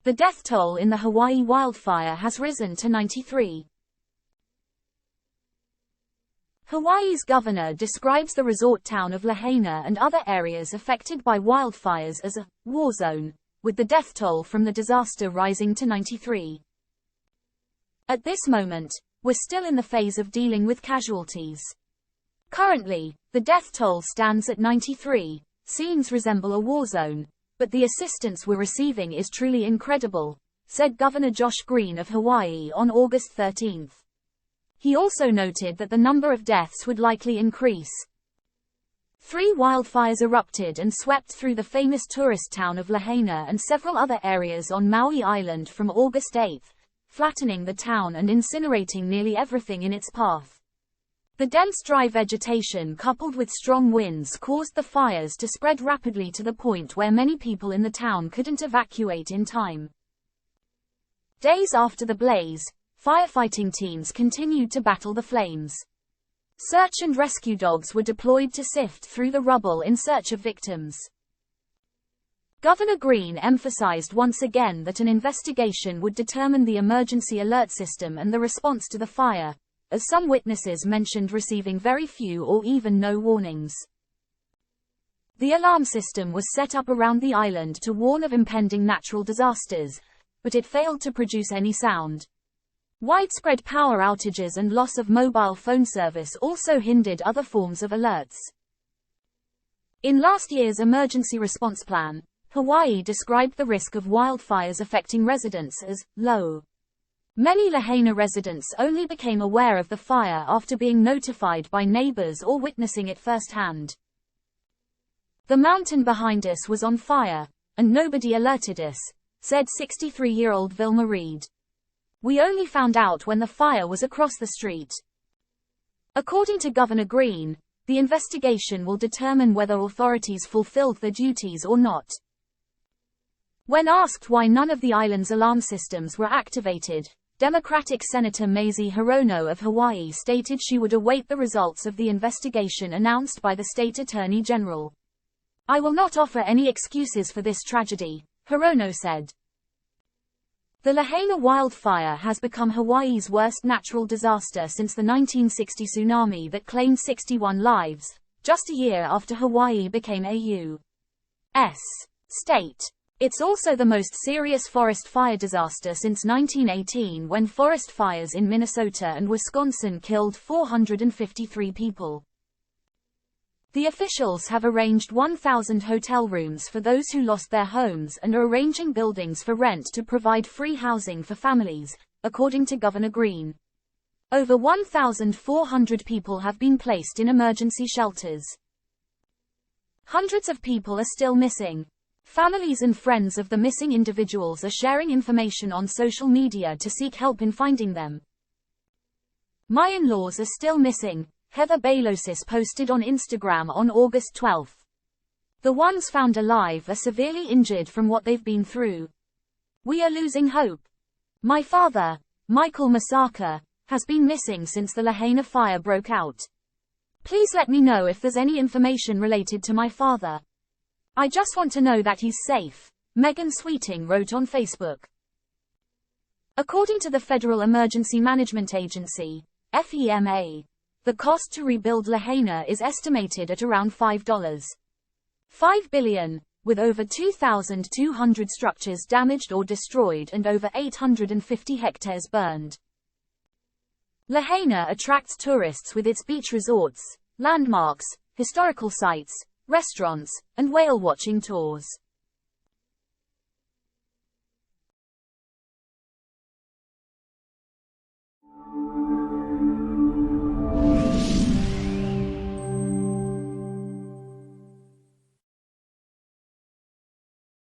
The death toll in the Hawaii wildfire has risen to 93. Hawaii's governor describes the resort town of Lahaina and other areas affected by wildfires as a war zone, with the death toll from the disaster rising to 93. At this moment, we're still in the phase of dealing with casualties. Currently, the death toll stands at 93. Scenes resemble a war zone, but the assistance we're receiving is truly incredible, said Governor Josh Green of Hawaii on August 13. He also noted that the number of deaths would likely increase. 3 wildfires erupted and swept through the famous tourist town of Lahaina and several other areas on Maui Island from August 8, flattening the town and incinerating nearly everything in its path. The dense dry vegetation coupled with strong winds caused the fires to spread rapidly to the point where many people in the town couldn't evacuate in time. Days after the blaze, firefighting teams continued to battle the flames. Search and rescue dogs were deployed to sift through the rubble in search of victims. Governor Green emphasized once again that an investigation would determine the emergency alert system and the response to the fire, as some witnesses mentioned receiving very few or even no warnings. The alarm system was set up around the island to warn of impending natural disasters, but it failed to produce any sound. Widespread power outages and loss of mobile phone service also hindered other forms of alerts. In last year's emergency response plan, Hawaii described the risk of wildfires affecting residents as low. Many Lahaina residents only became aware of the fire after being notified by neighbors or witnessing it firsthand. The mountain behind us was on fire, and nobody alerted us, said 63-year-old Vilma Reed. We only found out when the fire was across the street. According to Governor Green, the investigation will determine whether authorities fulfilled their duties or not. When asked why none of the island's alarm systems were activated, Democratic Senator Mazie Hirono of Hawaii stated she would await the results of the investigation announced by the state attorney general. I will not offer any excuses for this tragedy, Hirono said. The Lahaina wildfire has become Hawaii's worst natural disaster since the 1960 tsunami that claimed 61 lives, just a year after Hawaii became a U.S. state. It's also the most serious forest fire disaster since 1918 when forest fires in Minnesota and Wisconsin killed 453 people. The officials have arranged 1,000 hotel rooms for those who lost their homes and are arranging buildings for rent to provide free housing for families, according to Governor Green. Over 1,400 people have been placed in emergency shelters. Hundreds of people are still missing. Families and friends of the missing individuals are sharing information on social media to seek help in finding them. My in-laws are still missing, Heather Bailosis posted on Instagram on August 12. The ones found alive are severely injured from what they've been through. We are losing hope. My father, Michael Masaka, has been missing since the Lahaina fire broke out. Please let me know if there's any information related to my father. I just want to know that he's safe, Megan Sweeting wrote on Facebook. According to the Federal Emergency Management Agency, FEMA, the cost to rebuild Lahaina is estimated at around $5 billion, with over 2,200 structures damaged or destroyed and over 850 hectares burned. Lahaina attracts tourists with its beach resorts, landmarks, historical sites, restaurants, and whale watching tours.